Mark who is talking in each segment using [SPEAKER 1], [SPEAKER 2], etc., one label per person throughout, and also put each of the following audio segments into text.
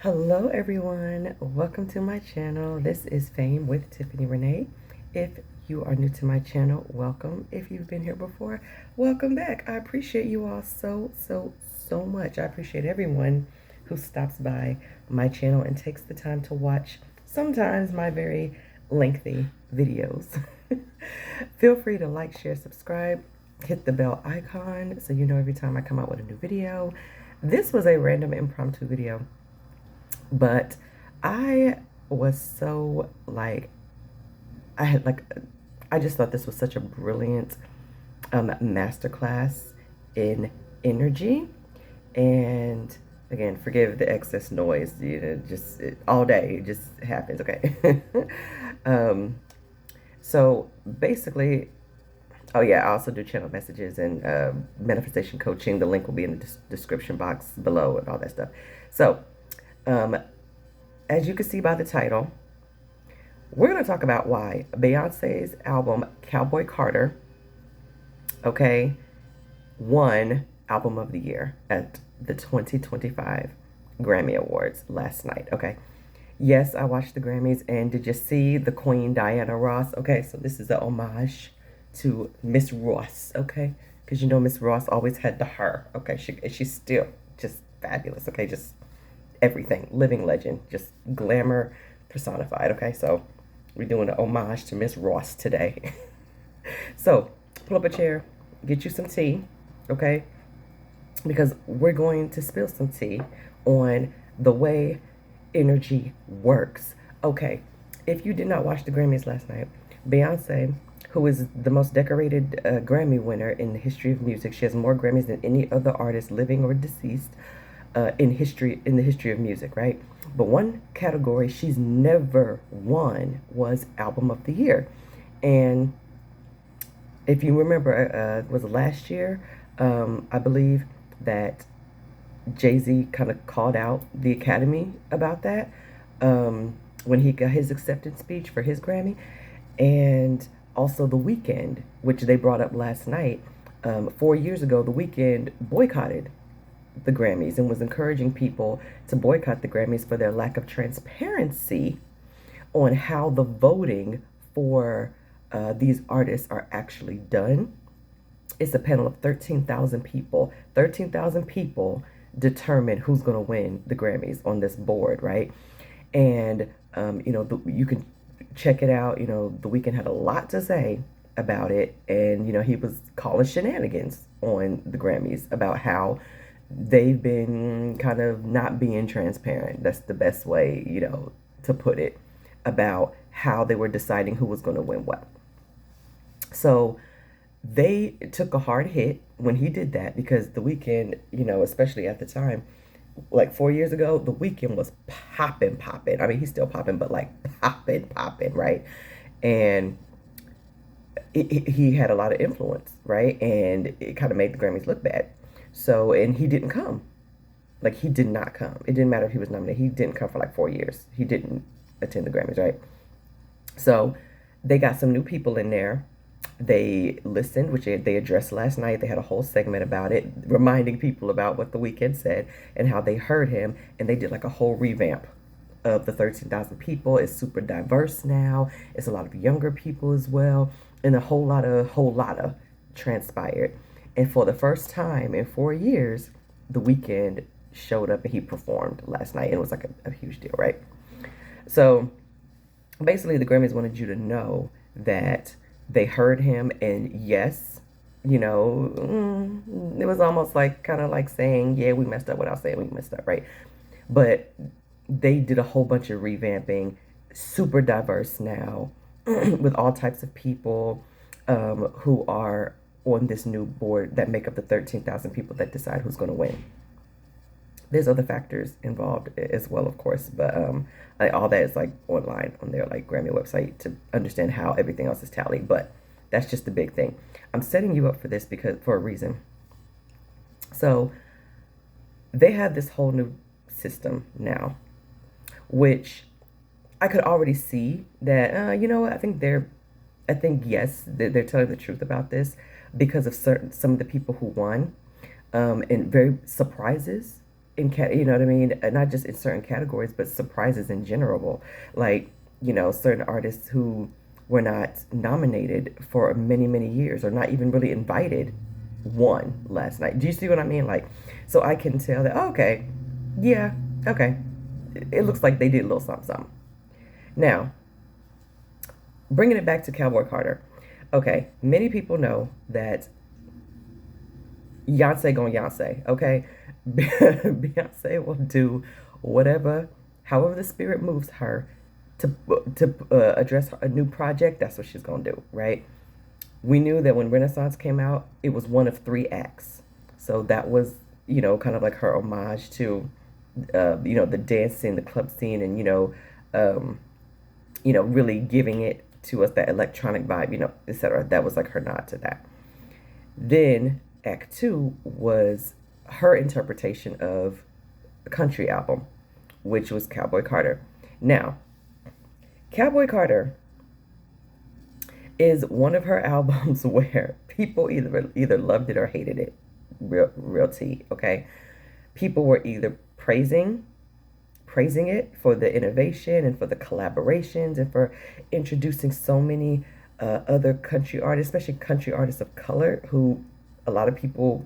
[SPEAKER 1] Hello everyone, welcome to my channel. This is Fame with Tiffany Renee. If you are new to my channel, welcome. If you've been here before, welcome back. I appreciate you all so much. I appreciate everyone who stops by my channel and takes the time to watch sometimes my very lengthy videos. Feel free to like, share, subscribe, hit the bell icon so you know every time I come out with a new video. This was a random impromptu video, but I was so like, I just thought this was such a brilliant masterclass in energy. And again, forgive the excess noise, all day, it just happens, okay? So basically, oh yeah, I also do channel messages and manifestation coaching. The link will be in the description box below and all that stuff. So, as you can see by the title, we're going to talk about why Beyonce's album Cowboy Carter, okay, won Album of the Year at the 2025 Grammy Awards last night, okay? Yes, I watched the Grammys, and did you see the Queen Diana Ross? Okay, so this is a homage to Miss Ross, okay? Because you know Miss Ross always had the her, okay? She's still just fabulous, okay? Just everything, living legend, just glamour personified, okay? So we're doing an homage to Miss Ross today. So pull up a chair, get you some tea, okay? Because we're going to spill some tea on the way energy works. Okay, if you did not watch the Grammys last night, Beyonce, who is the most decorated Grammy winner in the history of music, she has more Grammys than any other artist, living or deceased, in the history of music, right? But one category she's never won was Album of the Year. And if you remember, was last year, I believe that Jay-Z kind of called out the Academy about that when he got his acceptance speech for his Grammy. And also The Weeknd, which they brought up last night. 4 years ago, The Weeknd boycotted the Grammys and was encouraging people to boycott the Grammys for their lack of transparency on how the voting for these artists are actually done. It's a panel of 13,000 people. 13,000 people determine who's going to win the Grammys on this board, right? And, you can check it out. The Weeknd had a lot to say about it. And, he was calling shenanigans on the Grammys about how they've been kind of not being transparent. That's the best way, to put it, about how they were deciding who was going to win what. So they took a hard hit when he did that, because The Weeknd, especially at the time, like 4 years ago, The Weeknd was popping. I mean, he's still popping, but like popping, right? And he had a lot of influence, right? And it kind of made the Grammys look bad. So, and he didn't come. Like, he did not come. It didn't matter if he was nominated. He didn't come for like 4 years. He didn't attend the Grammys, right? So they got some new people in there. They listened, which they addressed last night. They had a whole segment about it, reminding people about what The Weeknd said and how they heard him. And they did like a whole revamp of the 13,000 people. It's super diverse now. It's a lot of younger people as well. And a whole lot of transpired. And for the first time in 4 years, The Weeknd showed up and he performed last night. And it was like a huge deal, right? So basically, the Grammys wanted you to know that they heard him. And yes, it was almost like kind of like saying, yeah, we messed up without saying we messed up, right? But they did a whole bunch of revamping, super diverse now, with all types of people who are on this new board that make up the 13,000 people that decide who's going to win. There's other factors involved as well, of course, but all that is like online on their like Grammy website to understand how everything else is tallied. But that's just the big thing. I'm setting you up for this for a reason. So they have this whole new system now, which I could already see that, I think yes, they're telling the truth about this, because of some of the people who won, and very surprises you know what I mean? Not just in certain categories, but surprises in general. Like, certain artists who were not nominated for many, many years or not even really invited won last night. Do you see what I mean? Like, so I can tell that, oh, okay, yeah, okay. It looks like they did a little something, something. Now, bringing it back to Cowboy Carter. Okay, many people know that Beyonce gonna Beyonce, okay? Beyonce will do whatever, however the spirit moves her to address a new project. That's what she's gonna do, right? We knew that when Renaissance came out, it was one of three acts, so that was kind of like her homage to the dance scene, the club scene, and um, really giving it to us that electronic vibe, etc. That was like her nod to that. Then Act Two was her interpretation of a country album, which was Cowboy Carter. Now, Cowboy Carter is one of her albums where people either loved it or hated it. Real tea, okay? People were either praising it for the innovation and for the collaborations and for introducing so many other country artists, especially country artists of color, who a lot of people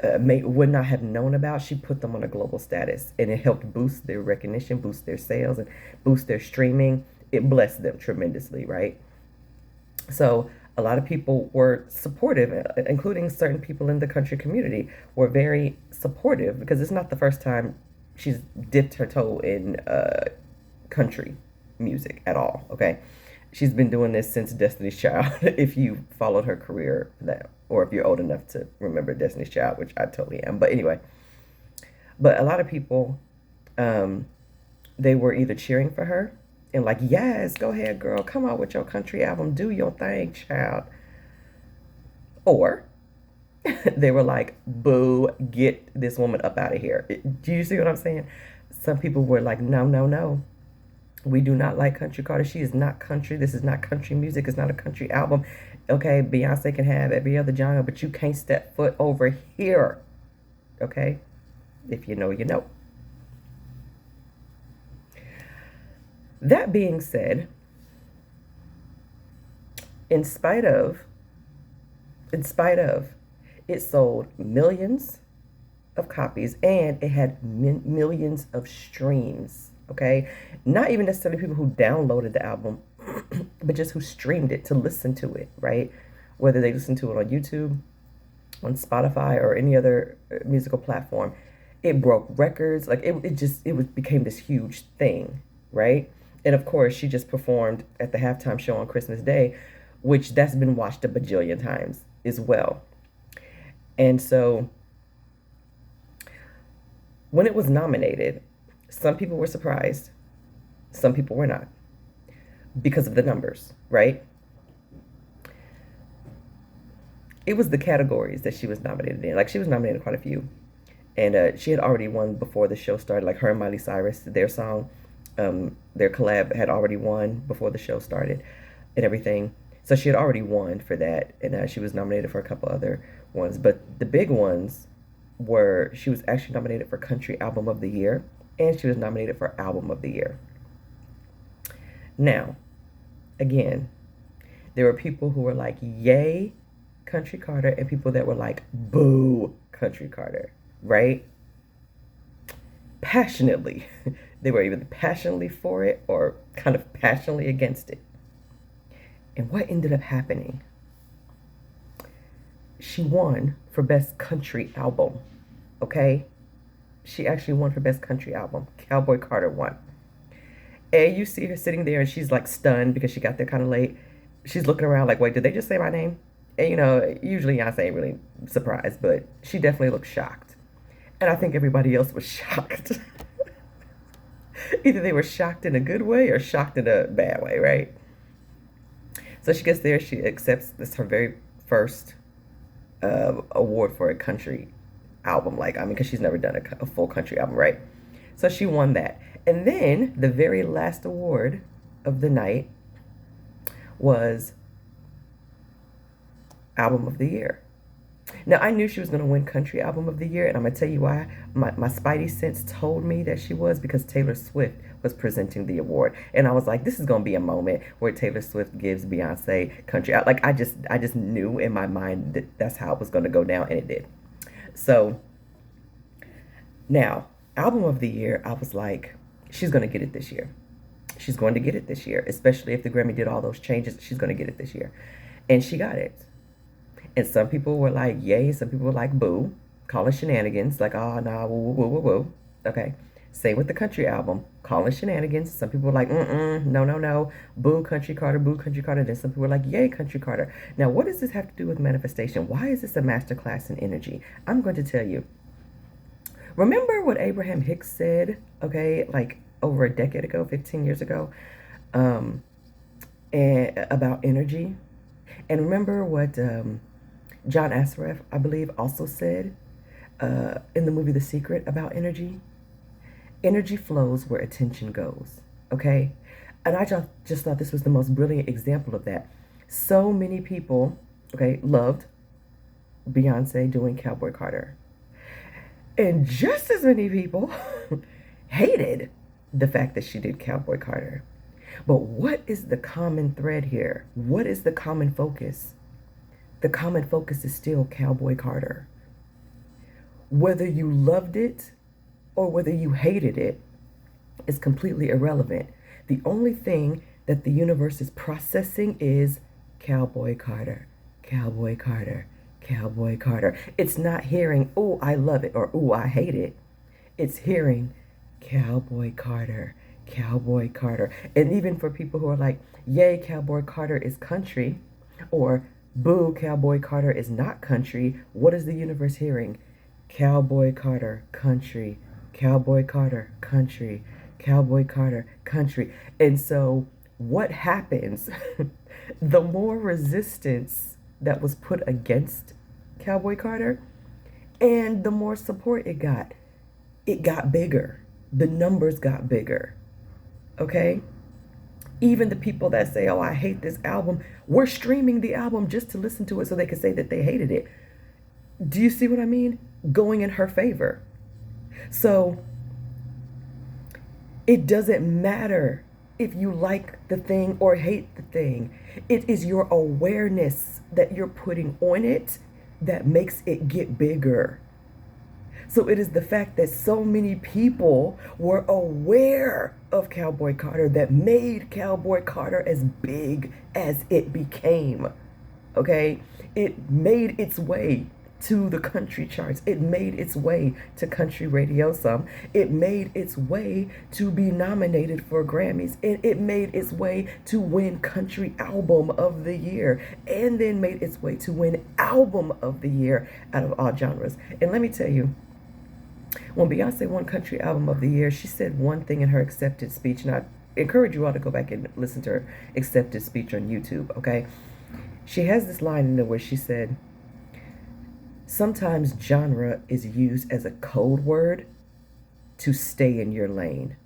[SPEAKER 1] would not have known about. She put them on a global status, and it helped boost their recognition, boost their sales, and boost their streaming. It blessed them tremendously, right? So a lot of people were supportive, including certain people in the country community were very supportive, because it's not the first time she's dipped her toe in country music at all. Okay, she's been doing this since Destiny's Child. If you followed her career, or if you're old enough to remember Destiny's Child, which I totally am. But anyway, but a lot of people, they were either cheering for her and like, yes, go ahead, girl, come out with your country album, do your thing, child. Or they were like, boo, get this woman up out of here. Do you see what I'm saying? Some people were like, no, no, no. We do not like Country Carter. She is not country. This is not country music. It's not a country album. Okay, Beyonce can have every other genre, but you can't step foot over here. Okay? If you know, you know. That being said, in spite of, it sold millions of copies and it had millions of streams. Okay, not even necessarily people who downloaded the album, but just who streamed it to listen to it, right? Whether they listened to it on YouTube, on Spotify, or any other musical platform. It broke records. Like became this huge thing, right? And of course, she just performed at the halftime show on Christmas Day, which that's been watched a bajillion times as well. And so when it was nominated, some people were surprised, some people were not, because of the numbers, right? It was the categories that she was nominated in. Like, she was nominated quite a few. And she had already won before the show started. Like, her and Miley Cyrus, their song, their collab had already won before the show started and everything. So she had already won for that. And she was nominated for a couple other ones. But the big ones were, she was actually nominated for Country Album of the Year. And she was nominated for Album of the Year. Now, again, there were people who were like, yay, Country Carter, and people that were like, boo, Country Carter, right? Passionately. They were either passionately for it or kind of passionately against it. And what ended up happening? She won for Best Country Album, okay? She actually won for Best Country Album. Cowboy Carter won. And you see her sitting there and she's like stunned because she got there kind of late. She's looking around like, wait, did they just say my name? And usually Beyonce ain't really surprised, but she definitely looked shocked. And I think everybody else was shocked. Either they were shocked in a good way or shocked in a bad way, right? So she gets there, she accepts this, her very first award for a country album. Like, I mean, because she's never done a full country album, right? So she won that. And then the very last award of the night was Album of the Year. Now, I knew she was going to win Country Album of the Year, and I'm going to tell you why. My spidey sense told me that she was, because Taylor Swift was presenting the award. And I was like, this is going to be a moment where Taylor Swift gives Beyonce Country Out. Like, I just knew in my mind that that's how it was going to go down, and it did. So, now, Album of the Year, I was like, she's going to get it this year. She's going to get it this year, especially if the Grammy did all those changes. She's going to get it this year. And she got it. And some people were like, yay. Some people were like, boo. Calling shenanigans. Like, oh, nah, woo, woo, woo, woo, woo. Okay. Same with the Country Album. Calling shenanigans. Some people were like, no, no, no. Boo, Country Carter, boo, Country Carter. Then some people were like, yay, Country Carter. Now, what does this have to do with manifestation? Why is this a masterclass in energy? I'm going to tell you. Remember what Abraham Hicks said, okay, like over a decade ago, 15 years ago, and about energy? And remember what John Assaraf, I believe, also said in the movie The Secret about energy? Energy flows where attention goes, okay? And I just thought this was the most brilliant example of that. So many people, okay, loved Beyonce doing Cowboy Carter. And just as many people hated the fact that she did Cowboy Carter. But what is the common thread here? What is the common focus? The common focus is still Cowboy Carter. Whether you loved it or whether you hated it is completely irrelevant. The only thing that the universe is processing is Cowboy Carter, Cowboy Carter, Cowboy Carter. It's not hearing, oh, I love it, or oh, I hate it. It's hearing Cowboy Carter, Cowboy Carter. And even for people who are like, yay, Cowboy Carter is country, or boo, Cowboy Carter is not country, what is the universe hearing? Cowboy Carter, country, Cowboy Carter, country, Cowboy Carter, country. And so what happens? The more resistance that was put against Cowboy Carter, and the more support it got bigger. The numbers got bigger. Okay? Even the people that say, oh, I hate this album, we're streaming the album just to listen to it so they can say that they hated it. Do you see what I mean? Going in her favor. So it doesn't matter if you like the thing or hate the thing. It is your awareness that you're putting on it that makes it get bigger. So it is the fact that so many people were aware of Cowboy Carter that made Cowboy Carter as big as it became. Okay? It made its way to the country charts. It made its way to country radio some. It made its way to be nominated for Grammys. And it made its way to win Country Album of the Year. And then made its way to win Album of the Year out of all genres. And let me tell you, when Beyonce won Country Album of the Year, she said one thing in her acceptance speech. And I encourage you all to go back and listen to her acceptance speech on YouTube, okay? She has this line in there where she said, sometimes genre is used as a code word to stay in your lane.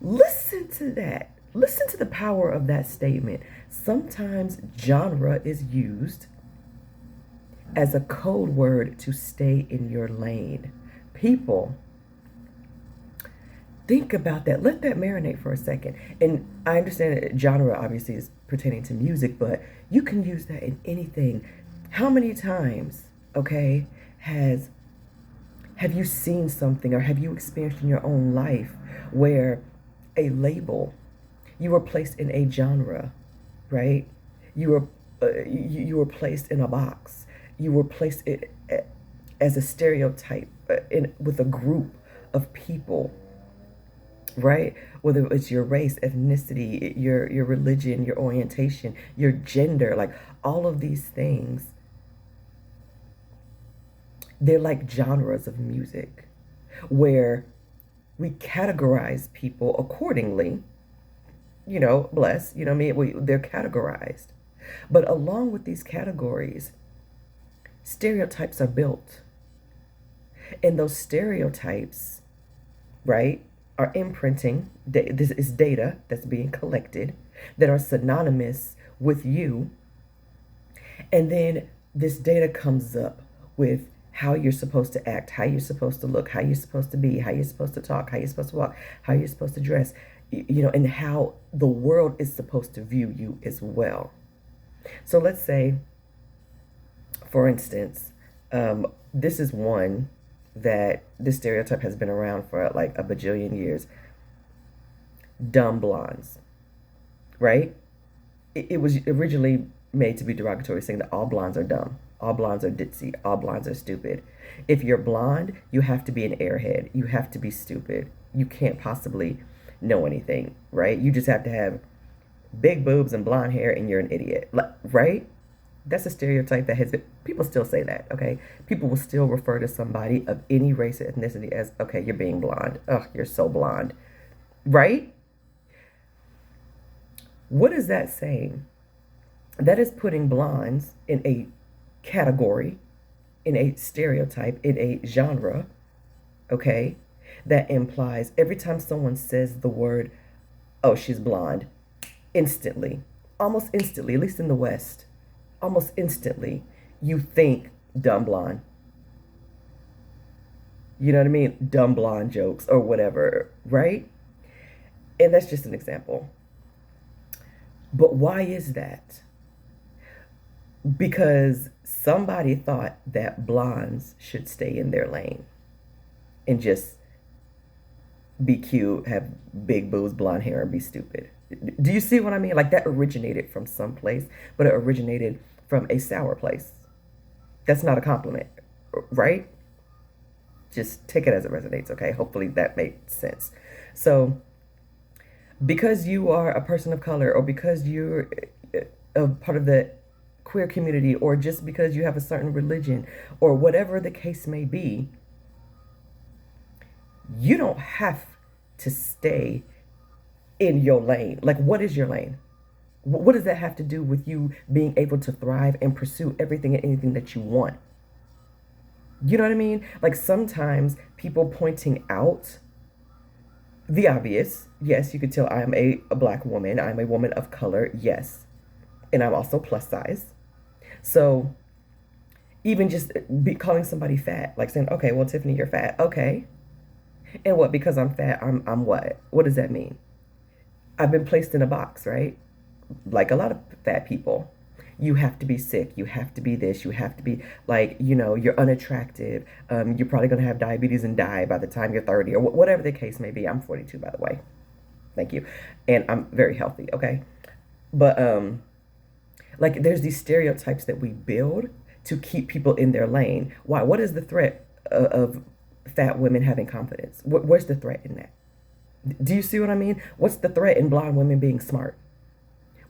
[SPEAKER 1] Listen to that. Listen to the power of that statement. Sometimes genre is used as a code word to stay in your lane. People, think about that. Let that marinate for a second. And I understand that genre obviously is pertaining to music, but you can use that in anything. How many times, okay, have you seen something or have you experienced in your own life where a label, you were placed in a genre, right? You were placed in a box. You were placed as a stereotype with a group of people, right? Whether it's your race, ethnicity, your religion, your orientation, your gender, like all of these things. They're like genres of music where we categorize people accordingly, bless, you know what I mean? They're categorized. But along with these categories, stereotypes are built. And those stereotypes, right, are imprinting. This is data that's being collected that are synonymous with you. And then this data comes up with how you're supposed to act, how you're supposed to look, how you're supposed to be, how you're supposed to talk, how you're supposed to walk, how you're supposed to dress, and how the world is supposed to view you as well. So let's say, for instance, this is one that this stereotype has been around for like a bajillion years. Dumb blondes, right? It was originally made to be derogatory, saying that all blondes are dumb, all blondes are ditzy, all blondes are stupid. If you're blonde, you have to be an airhead. You have to be stupid. You can't possibly know anything, right? You just have to have big boobs and blonde hair and you're an idiot, right? That's a stereotype that has been, people still say that, okay? People will still refer to somebody of any race or ethnicity as, okay, you're being blonde. Ugh, you're so blonde, right? What is that saying? That is putting blondes in a category, in a stereotype, in a genre, okay? That implies every time someone says the word, oh, she's blonde, instantly, almost instantly, at least in the West, almost instantly, you think dumb blonde. You know what I mean? Dumb blonde jokes or whatever, right? And that's just an example. But why is that? Because somebody thought that blondes should stay in their lane and just be cute, have big boobs, blonde hair, and be stupid. Do you see what I mean? Like that originated from some place, but it originated from a sour place. That's not a compliment, right? Just take it as it resonates, okay? Hopefully that made sense. So because you are a person of color, or because you're a part of the queer community, or just because you have a certain religion, or whatever the case may be, you don't have to stay in your lane. Like, what is your lane? What does that have to do with you being able to thrive and pursue everything and anything that you want? You know what I mean? Like sometimes people pointing out the obvious. Yes, you could tell I am a black woman. I'm a woman of color. Yes. And I'm also plus size. So even just calling somebody fat, like saying, okay, well, Tiffany, you're fat. Okay. And what? Because I'm fat, I'm what? What does that mean? I've been placed in a box, right? Like a lot of fat people. You have to be sick. You have to be this. You have to be like, you're unattractive. You're probably going to have diabetes and die by the time you're 30 or whatever the case may be. I'm 42, by the way. Thank you. And I'm very healthy, okay? But like there's these stereotypes that we build to keep people in their lane. Why? What is the threat of fat women having confidence? Where's the threat in that? Do you see what I mean? What's the threat in blonde women being smart?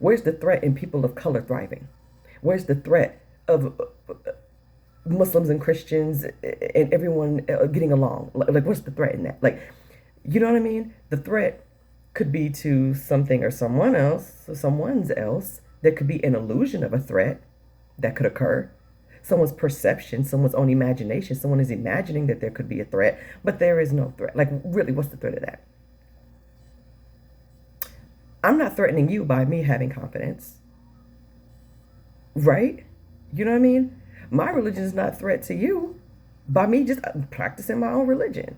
[SPEAKER 1] Where's the threat in people of color thriving? Where's the threat of Muslims and Christians and everyone getting along? Like, what's the threat in that? Like, you know what I mean? The threat could be to something or someone else, or someone's else. There could be an illusion of a threat that could occur. Someone's perception, someone's own imagination. Someone is imagining that there could be a threat, but there is no threat. Like, really, what's the threat of that? I'm not threatening you by me having confidence. Right? You know what I mean? My religion is not a threat to you by me just practicing my own religion.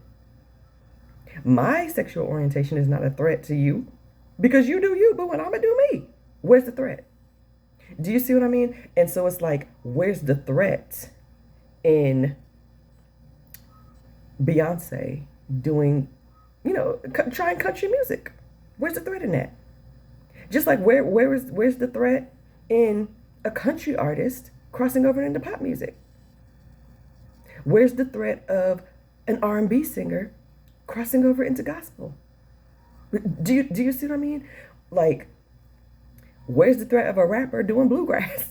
[SPEAKER 1] My sexual orientation is not a threat to you because you do you, but when I'm going to do me, where's the threat? Do you see what I mean? And so it's like, where's the threat in Beyonce doing, trying country music? Where's the threat in that? Just like where's the threat in a country artist crossing over into pop music? Where's the threat of an R&B singer crossing over into gospel? Do you see what I mean? Like, where's the threat of a rapper doing bluegrass?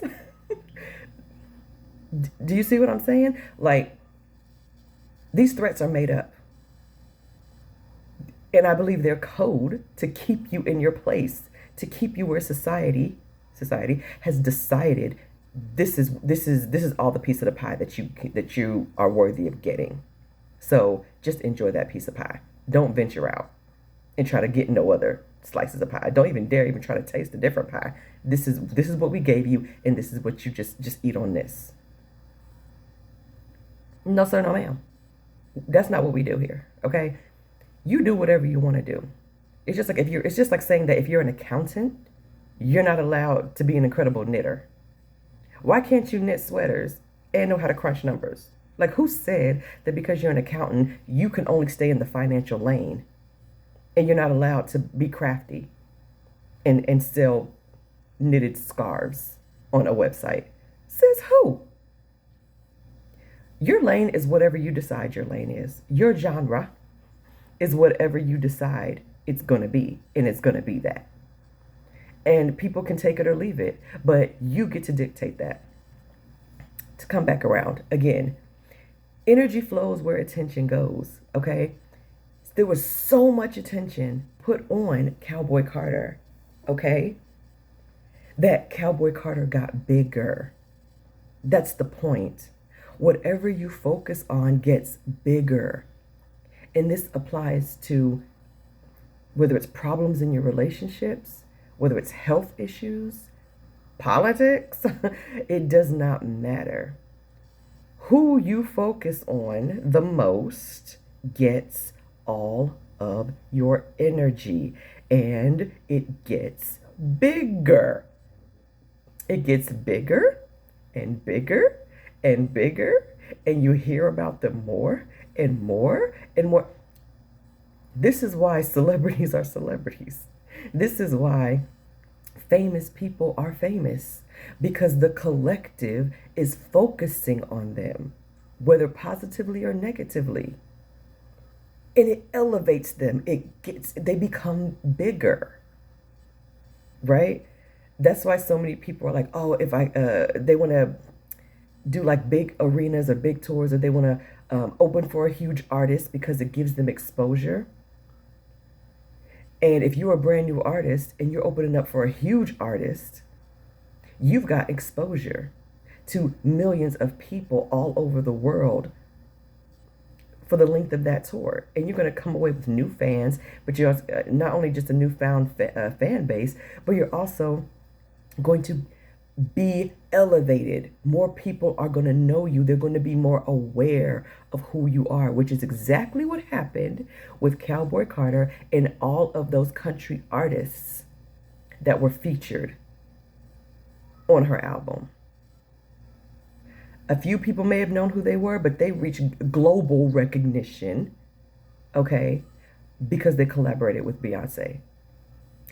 [SPEAKER 1] Do you see what I'm saying? Like, these threats are made up. And I believe they're code to keep you in your place, to keep you where society has decided this is all the piece of the pie that you are worthy of getting. So just enjoy that piece of pie. Don't venture out and try to get no other slices of pie. Don't even dare even try to taste a different pie. This is what we gave you, and this is what you just eat on this. No, sir, no, ma'am. That's not what we do here. Okay? You do whatever you want to do. It's just like it's just like saying that if you're an accountant, you're not allowed to be an incredible knitter. Why can't you knit sweaters and know how to crunch numbers? Like, who said that because you're an accountant, you can only stay in the financial lane and you're not allowed to be crafty and sell knitted scarves on a website? Says who? Your lane is whatever you decide your lane is. Your genre is whatever you decide it's going to be, and it's going to be that. And people can take it or leave it, but you get to dictate that. To come back around again, energy flows where attention goes, okay? There was so much attention put on Cowboy Carter, okay? That Cowboy Carter got bigger. That's the point. Whatever you focus on gets bigger. And this applies to whether it's problems in your relationships, whether it's health issues, politics, it does not matter. Who you focus on the most gets all of your energy, and it gets bigger. It gets bigger and bigger and bigger, and you hear about them more and more and more. This is why celebrities are celebrities. This is why famous people are famous, because the collective is focusing on them, whether positively or negatively. And it elevates them. They become bigger, right? That's why so many people are like, oh, if they want to do like big arenas or big tours, or they want to open for a huge artist because it gives them exposure. And if you're a brand new artist and you're opening up for a huge artist, you've got exposure to millions of people all over the world for the length of that tour. And you're going to come away with new fans, but you're not only just a newfound fan base, but you're also going to be elevated. More people are going to know you. They're going to be more aware of who you are, which is exactly what happened with Cowboy Carter and all of those country artists that were featured on her album. A few people may have known who they were, but they reached global recognition, okay, because they collaborated with Beyonce,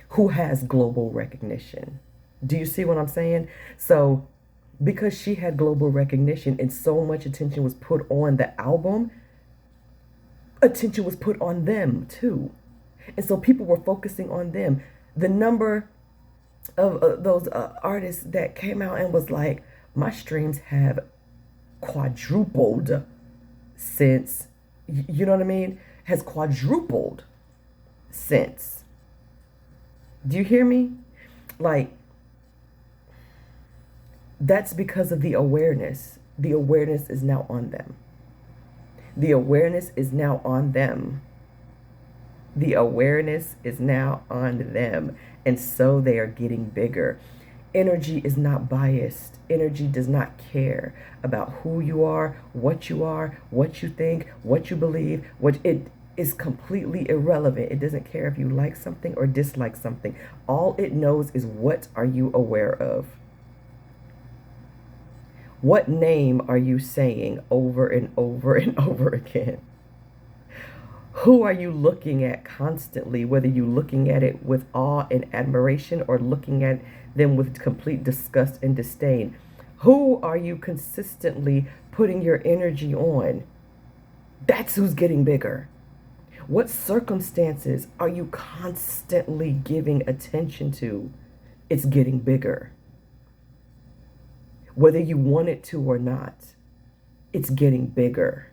[SPEAKER 1] who has global recognition. Do you see what I'm saying? So because she had global recognition and so much attention was put on the album, attention was put on them too. And so people were focusing on them. The number of those artists that came out and was like, my streams have quadrupled since, you know what I mean? Has quadrupled since. Do you hear me? Like, that's because of the awareness. The awareness is now on them. The awareness is now on them. The awareness is now on them. And so they are getting bigger. Energy is not biased. Energy does not care about who you are, what you think, what you believe. It is completely irrelevant. It doesn't care if you like something or dislike something. All it knows is, what are you aware of? What name are you saying over and over and over again? Who are you looking at constantly, whether you're looking at it with awe and admiration or looking at them with complete disgust and disdain? Who are you consistently putting your energy on? That's who's getting bigger. What circumstances are you constantly giving attention to? It's getting bigger. Whether you want it to or not, it's getting bigger.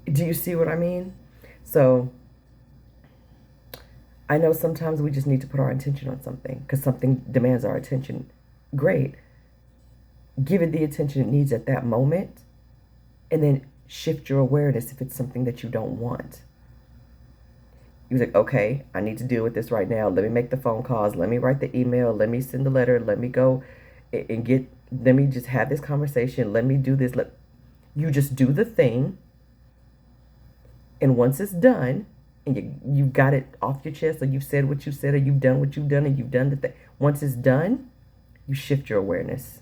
[SPEAKER 1] Do you see what I mean? So I know sometimes we just need to put our attention on something because something demands our attention. Great. Give it the attention it needs at that moment, and then shift your awareness if it's something that you don't want. You're like, okay, I need to deal with this right now. Let me make the phone calls. Let me write the email. Let me send the letter. Let me go and let me just have this conversation. Let me do this. You just do the thing, and once it's done, and you got it off your chest, or you've said what you said, or you've done what you've done, and you've done the thing. Once it's done, you shift your awareness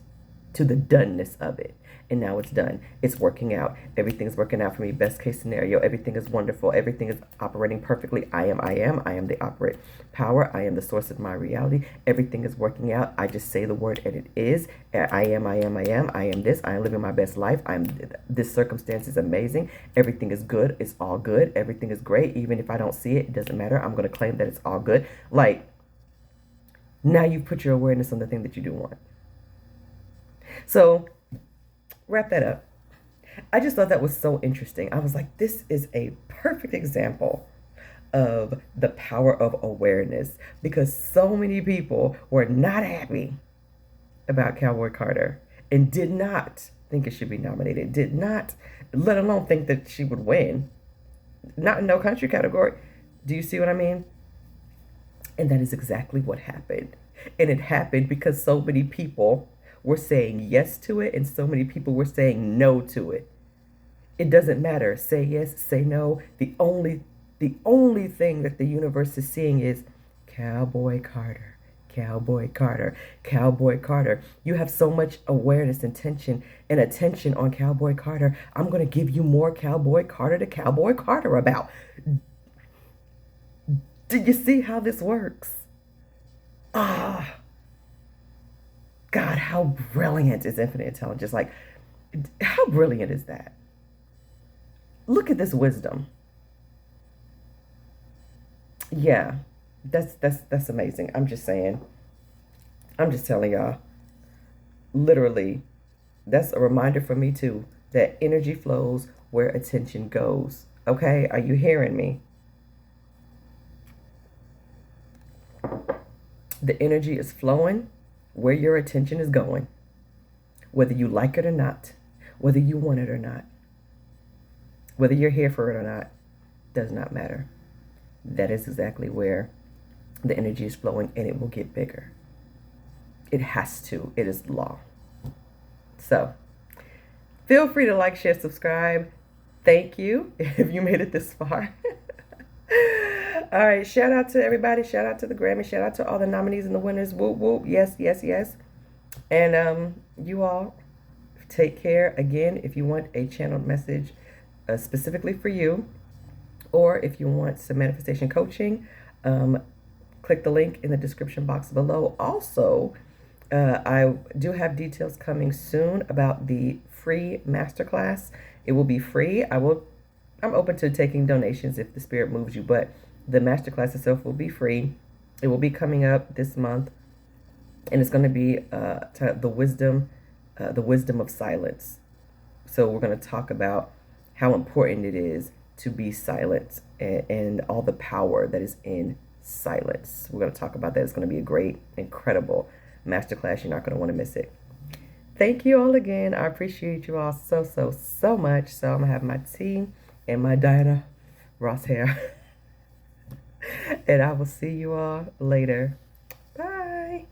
[SPEAKER 1] to the doneness of it. And now it's done. It's working out. Everything's working out for me. Best case scenario. Everything is wonderful. Everything is operating perfectly. I am the operate power. I am the source of my reality. Everything is working out. I just say the word and it is. I am this. I am living my best life. This circumstance is amazing. Everything is good. It's all good. Everything is great. Even if I don't see it, it doesn't matter. I'm going to claim that it's all good. Like, now you've put your awareness on the thing that you do want. So, wrap that up. I just thought that was so interesting. I was like, this is a perfect example of the power of awareness, because so many people were not happy about Cowboy Carter and did not think it should be nominated, did not, let alone think that she would win. Not in no country category. Do you see what I mean? And that is exactly what happened. And it happened because so many people were saying yes to it, and so many people were saying no to it. It doesn't matter. Say yes, say no. The only thing that the universe is seeing is Cowboy Carter, Cowboy Carter, Cowboy Carter. You have so much awareness, intention, and attention on Cowboy Carter. I'm going to give you more Cowboy Carter to Cowboy Carter about. Do you see how this works? Ah. God, how brilliant is infinite intelligence? Like, how brilliant is that? Look at this wisdom. Yeah, that's amazing. I'm just saying. I'm just telling y'all. Literally, that's a reminder for me too, that energy flows where attention goes. Okay, are you hearing me? The energy is flowing where your attention is going, whether you like it or not, whether you want it or not, whether you're here for it or not, does not matter. That is exactly where the energy is flowing, and it will get bigger. It has to. It is law. So feel free to like, share, subscribe. Thank you if you made it this far. All right, shout out to everybody. Shout out to the Grammy. Shout out to all the nominees and the winners. Whoop, whoop. Yes, yes, yes. And you all take care. Again, if you want a channeled message specifically for you, or if you want some manifestation coaching, click the link in the description box below. Also, I do have details coming soon about the free masterclass. It will be free. I'm open to taking donations if the spirit moves you, but the masterclass itself will be free. It will be coming up this month, and it's going to be the wisdom of silence. So we're going to talk about how important it is to be silent, and all the power that is in silence. We're going to talk about that. It's going to be a great, incredible masterclass. You're not going to want to miss it. Thank you all again. I appreciate you all so, so, so much. So I'm going to have my tea and my Diana Ross hair. And I will see you all later. Bye.